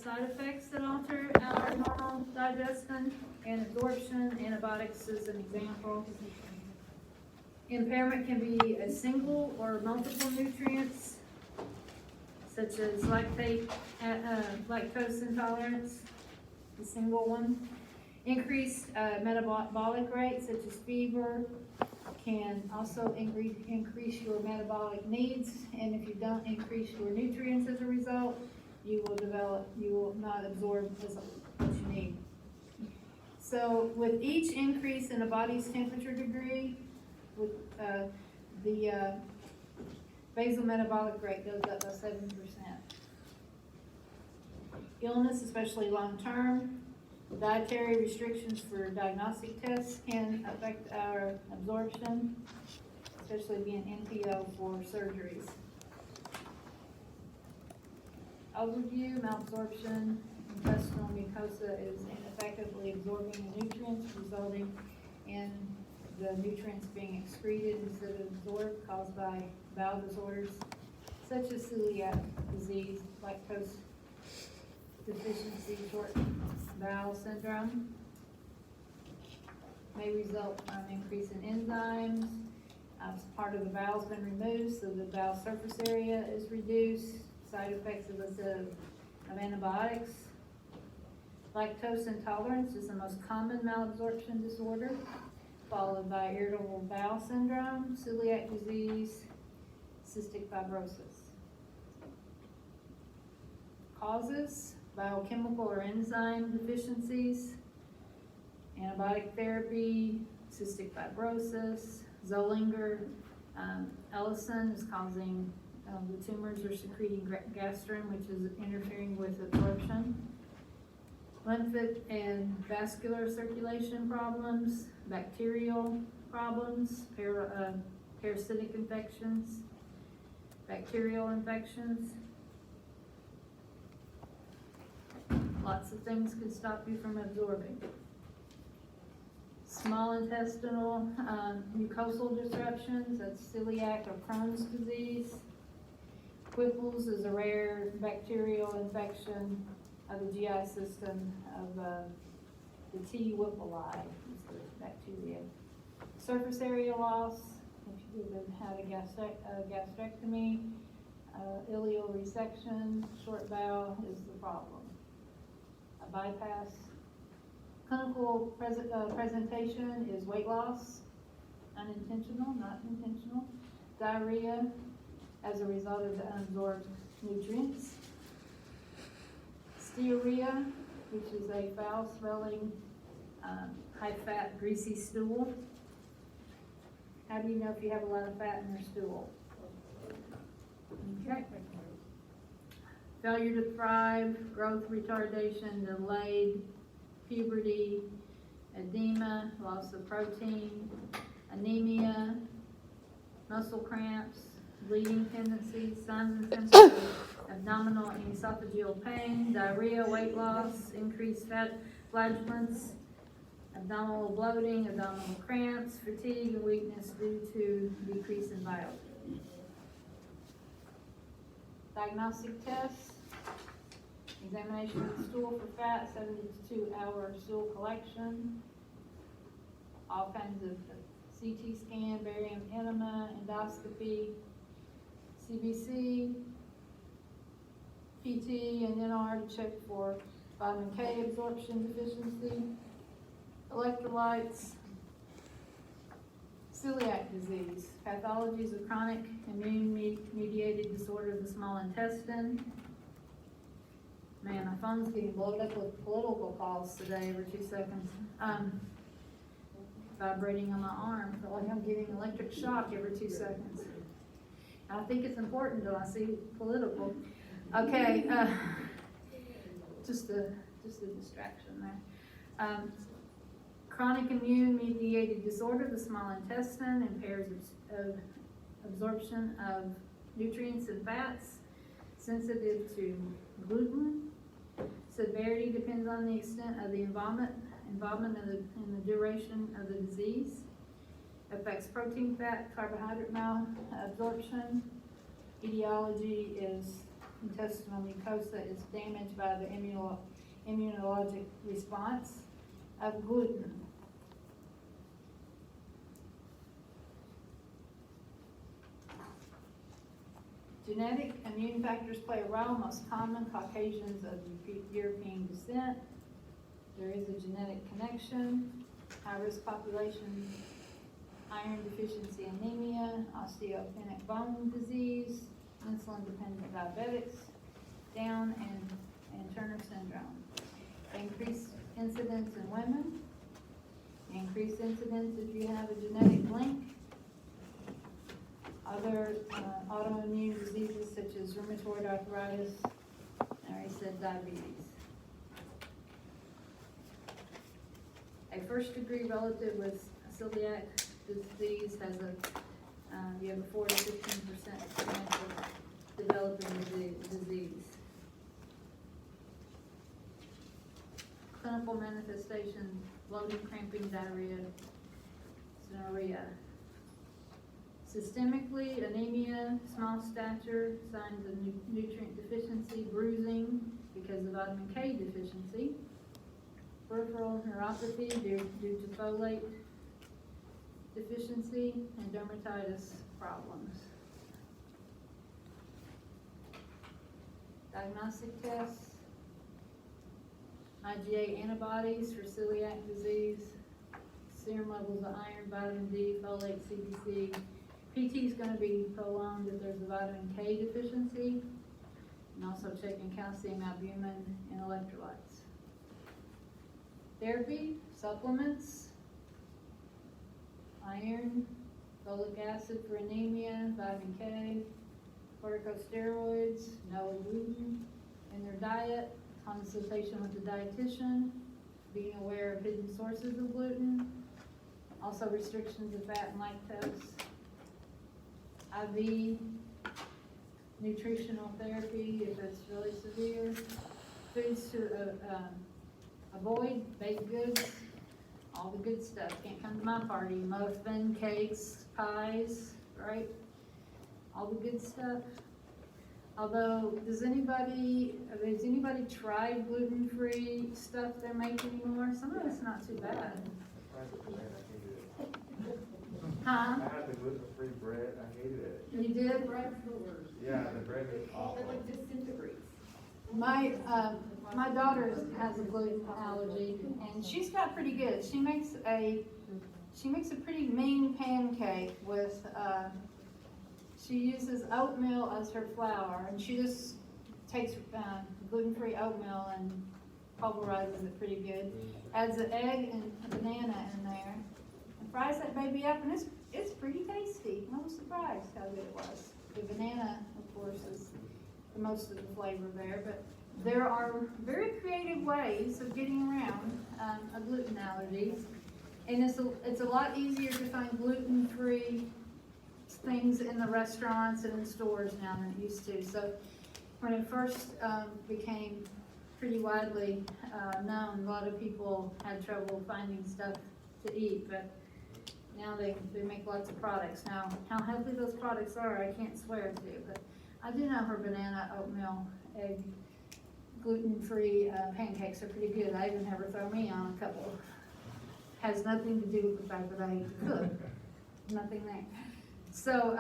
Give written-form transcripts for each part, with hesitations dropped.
side effects that alter our normal digestion and absorption. Antibiotics is an example. Impairment can be a single or multiple nutrients, such as lactose intolerance, the single one. Increased metabolic rate, such as fever, can also increase your metabolic needs, and if you don't increase your nutrients as a result, you will not absorb what you need. So with each increase in the body's temperature degree, with the basal metabolic rate goes up by 7%. Illness, especially long-term, dietary restrictions for diagnostic tests can affect our absorption, especially being NPO for surgeries. Overview: malabsorption. Intestinal mucosa is ineffectively absorbing the nutrients, resulting in the nutrients being excreted instead of absorbed, caused by bowel disorders such as celiac disease, lactose deficiency, short bowel syndrome. May result from increase in enzymes. Part of the bowel's been removed, so the bowel surface area is reduced. Side effects of antibiotics. Lactose intolerance is the most common malabsorption disorder, followed by irritable bowel syndrome, celiac disease, cystic fibrosis. Causes: biochemical or enzyme deficiencies, antibiotic therapy, cystic fibrosis, Zollinger, Ellison is causing the tumors are secreting gastrin, which is interfering with absorption. Lymphatic and vascular circulation problems, bacterial problems, parasitic infections, bacterial infections. Lots of things could stop you from absorbing. Small intestinal mucosal disruptions, that's celiac or Crohn's disease. Whipples is a rare bacterial infection of the GI system of the T. whippleyi is the bacteria. Surface area loss, if you've had a gastrectomy, ileal resection, short bowel is the problem. A bypass. Clinical presentation is weight loss, unintentional, not intentional. Diarrhea as a result of the unabsorbed nutrients. Steatorrhea, which is a foul-smelling, high-fat, greasy stool. How do you know if you have a lot of fat in your stool? Okay. Failure to thrive, growth retardation, delayed puberty, edema, loss of protein, anemia, muscle cramps, bleeding tendencies, signs and symptoms of abdominal and esophageal pain, diarrhea, weight loss, increased fat flatulence, abdominal bloating, abdominal cramps, fatigue, and weakness due to decrease in bile. Diagnostic tests: examination of the stool for fat, 72-hour stool collection, all kinds of CT scan, barium enema, endoscopy, CBC, PT, and NR to check for vitamin K absorption deficiency, electrolytes. Celiac disease. Pathology is a chronic immune-mediated disorder of the small intestine. Man, my phone's getting blown up with political calls today every 2 seconds. Vibrating on my arm. I feel like I'm getting electric shock every 2 seconds. I think it's important till I see political. Okay, just a distraction there. Chronic immune-mediated disorder of the small intestine impairs absorption of nutrients and fats, sensitive to gluten. Severity depends on the extent of the involvement and the duration of the disease. Affects protein, fat, carbohydrate malabsorption. Etiology is intestinal mucosa is damaged by the immunologic response of gluten. Genetic immune factors play a role. Most common, Caucasians of European descent. There is a genetic connection. High-risk population, iron deficiency anemia, osteopenic bone disease, insulin-dependent diabetics, Down and Turner syndrome. Increased incidence in women. Increased incidence if you have a genetic link. Other autoimmune diseases such as rheumatoid arthritis, I already said diabetes. A first-degree relative with celiac disease has you have a 4 to 15% chance of developing the disease. Clinical manifestation: bloating, cramping, diarrhea, synuria. Systemically, anemia, small stature, signs of nutrient deficiency, bruising because of vitamin K deficiency, peripheral neuropathy due to folate deficiency, and dermatitis problems. Diagnostic tests: IgA antibodies for celiac disease, serum levels of iron, vitamin D, folate, CBC. PT is going to be prolonged if there's a vitamin K deficiency, and also checking calcium, albumin, and electrolytes. Therapy: supplements, iron, folic acid for anemia, vitamin K, corticosteroids, no gluten in their diet, consultation with the dietitian, being aware of hidden sources of gluten, also restrictions of fat and lactose, IV nutritional therapy if it's really severe, foods to avoid: baked goods, all the good stuff. Can't come to my party. Muffin, cakes, pies, right? All the good stuff. Although, has anybody tried gluten-free stuff they're making anymore? Some of it's not too bad. Huh? I had the gluten-free bread. I hated it. You did? Bread's the worst. Yeah, the bread is awful. It like disintegrates. My daughter has a gluten allergy, and she's got pretty good. She makes a pretty mean pancake with. She uses oatmeal as her flour, and she just takes gluten-free oatmeal and pulverizes it pretty good. Adds an egg and a banana in there, and fries that baby up, and it's pretty tasty. I was surprised how good it was. The banana, of course, is the most of the flavor there, but there are very creative ways of getting around a gluten allergy, and it's a lot easier to find gluten-free things in the restaurants and in stores now than it used to. So when it first became pretty widely known, a lot of people had trouble finding stuff to eat, but now they make lots of products. Now, how healthy those products are, I can't swear to, but I do know her banana, oatmeal, egg, gluten-free pancakes are pretty good. I even have her throw me on a couple. Has nothing to do with the fact that I cook. Nothing there. So,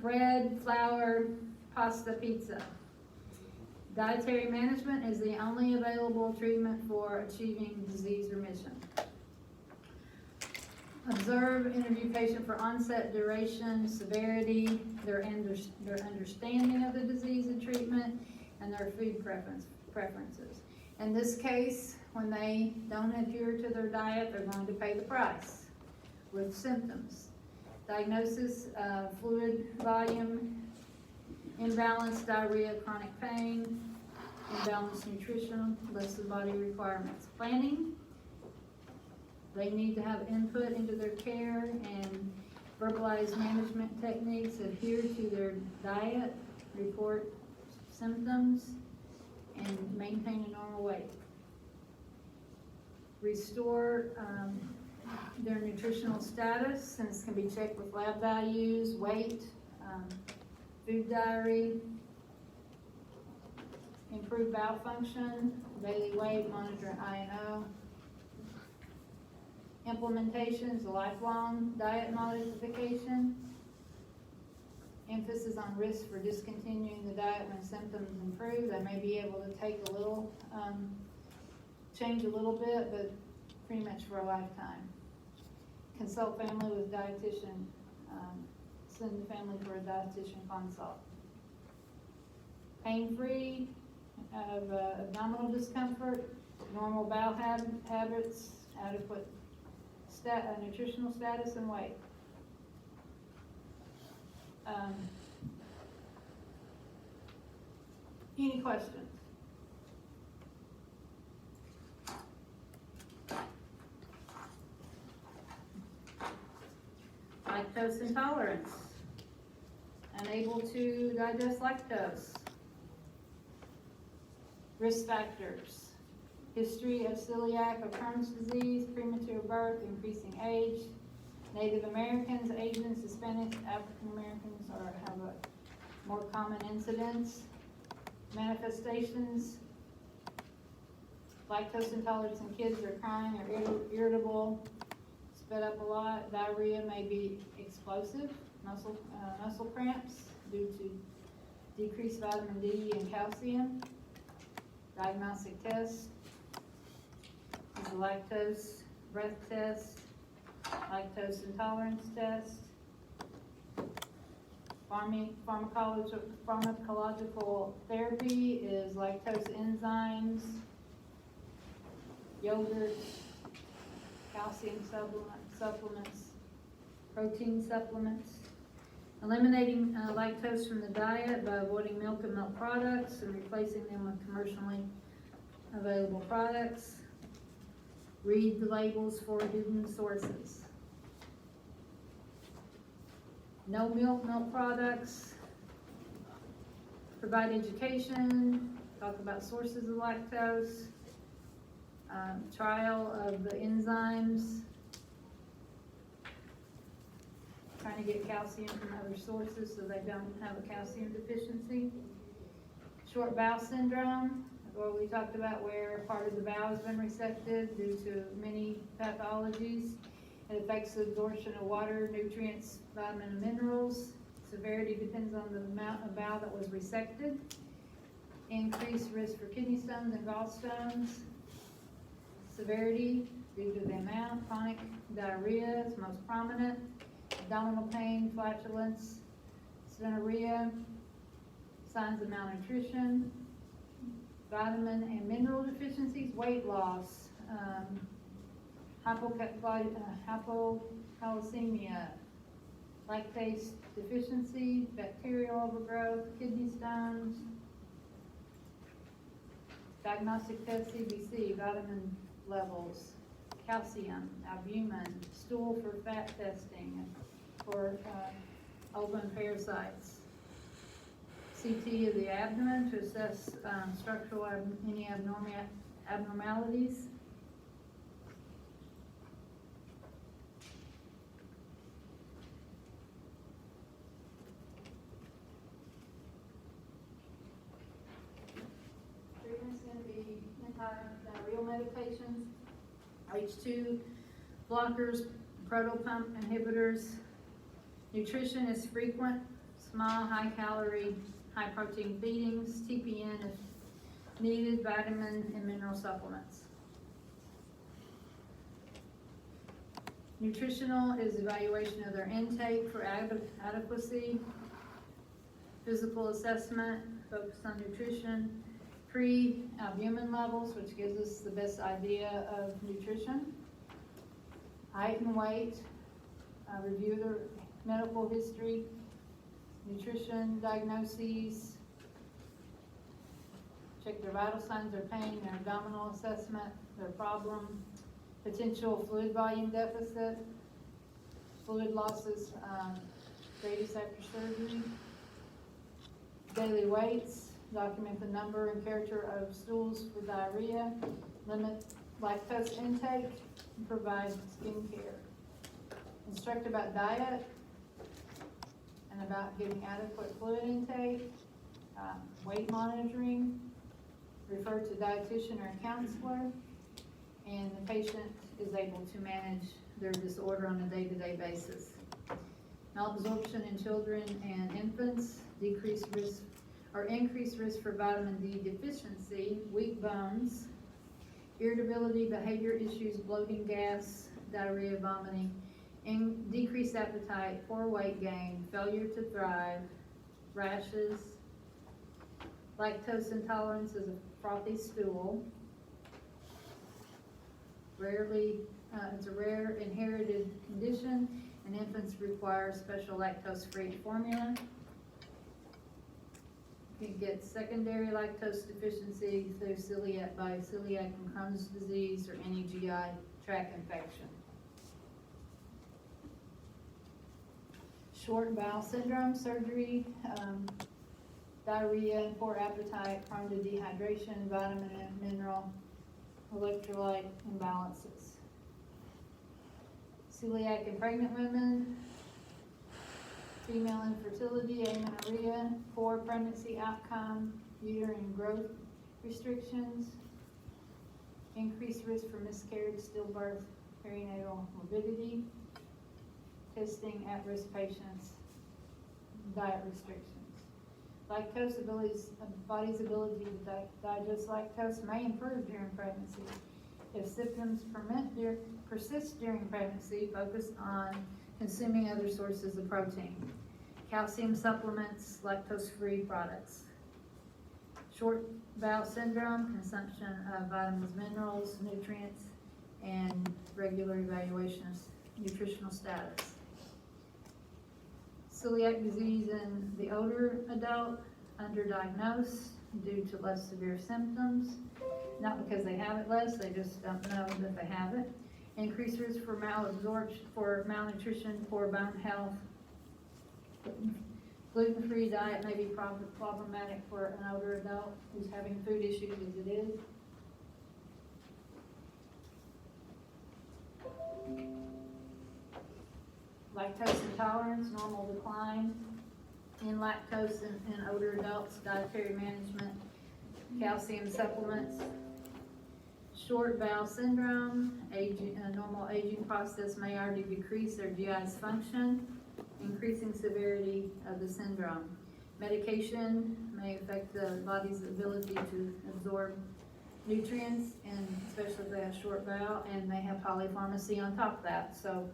bread, flour, pasta, pizza. Dietary management is the only available treatment for achieving disease remission. Observe, interview patient for onset, duration, severity, their understanding of the disease and treatment, and their food preferences. In this case, when they don't adhere to their diet, they're going to pay the price with symptoms. Diagnosis: fluid volume, imbalanced diarrhea, chronic pain, imbalanced nutrition, list of body requirements. Planning: they need to have input into their care and verbalize management techniques, adhere to their diet, report symptoms, and maintain a normal weight. Restore their nutritional status, and this can be checked with lab values, weight, food diary. improve bowel function, daily weight, monitor INO. Implementation is a lifelong diet modification. Emphasis on risk for discontinuing the diet when symptoms improve. They may be able to take a little, change a little bit, but pretty much for a lifetime. Consult family with dietitian. Send the family for a dietitian consult. Pain-free of abdominal discomfort, normal bowel habits, adequate nutritional status and weight. Any questions? Lactose intolerance, unable to digest lactose. Risk factors, history of celiac or Crohn's disease, premature birth, increasing age. Native Americans, Asians, Hispanics, African Americans have a more common incidence. Manifestations, lactose intolerance in kids are crying or irritable, spit up a lot. Diarrhea may be explosive, muscle cramps due to decreased vitamin D and calcium. Diagnostic tests is a lactose breath test, lactose intolerance test. Pharmacological therapy is lactose enzymes, yogurt, calcium supplements, protein supplements. Eliminating lactose from the diet by avoiding milk and milk products and replacing them with commercially available products. Read the labels for hidden sources. No milk products. Provide education, talk about sources of lactose, trial of the enzymes, trying to get calcium from other sources so they don't have a calcium deficiency. Short bowel syndrome, what we talked about, where part of the bowel has been resected due to many pathologies. It affects the absorption of water, nutrients, vitamin, and minerals. Severity depends on the amount of bowel that was resected. Increased risk for kidney stones and gallstones. Severity due to the amount. Chronic diarrhea is most prominent. Abdominal pain, flatulence, synuria. Signs of malnutrition. Vitamin and mineral deficiencies. Weight loss. Hypocalcemia, lactase deficiency, bacterial overgrowth, kidney stones. Diagnostic test CBC, vitamin levels, calcium, albumin, stool for fat testing, for open parasites. CT of the abdomen to assess structural any abnormalities. Antidiarrheal medications, H2 blockers, protopump inhibitors. Nutrition is frequent, small, high calorie, high protein feedings, TPN if needed, vitamin and mineral supplements. Nutritional is evaluation of their intake for adequacy. Physical assessment, focus on nutrition. Pre-albumin levels, which gives us the best idea of nutrition. Height and weight, review their medical history, nutrition diagnoses, check their vital signs, their pain, their abdominal assessment, their problem, potential fluid volume deficit, fluid losses, greatest after surgery, daily weights, document the number and character of stools for diarrhea, limit lactose intake, and provide skin care. Instruct about diet and about getting adequate fluid intake, weight monitoring, referred to a dietitian or a counselor, and the patient is able to manage their disorder on a day-to-day basis. Malabsorption in children and infants, decreased risk or increased risk for vitamin D deficiency, weak bones, irritability, behavior issues, bloating, gas, diarrhea, vomiting, decreased appetite, poor weight gain, failure to thrive, rashes, lactose intolerance is a frothy stool, it's a rare inherited condition, and infants require special lactose-free formula. You can get secondary lactose deficiency through celiac and Crohn's disease or any GI tract infection. Short bowel syndrome, surgery, diarrhea, poor appetite, prone to dehydration, vitamin and mineral, electrolyte imbalances. Celiac in pregnant women, female infertility, amenorrhea, poor pregnancy outcome, uterine growth restrictions, increased risk for miscarriage, stillbirth, perinatal morbidity, testing at-risk patients, diet restrictions. Lactose body's ability to digest lactose may improve during pregnancy. If symptoms persist during pregnancy, focus on consuming other sources of protein. Calcium supplements, lactose-free products. Short bowel syndrome, consumption of vitamins, minerals, nutrients, and regular evaluation of nutritional status. Celiac disease in the older adult, underdiagnosed due to less severe symptoms. Not because they have it less, they just don't know that they have it. Increased risk for malabsorption, for malnutrition, poor bone health. Gluten-free diet may be problematic for an older adult who's having food issues as it is. Lactose intolerance, normal decline in lactose in older adults, dietary management, calcium supplements. Short bowel syndrome, normal aging process may already decrease their GI's function, increasing severity of the syndrome. Medication may affect the body's ability to absorb nutrients, and especially if they have short bowel, and they have polypharmacy on top of that. So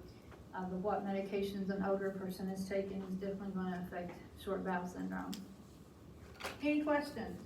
what medications an older person is taking is definitely going to affect short bowel syndrome. Any questions?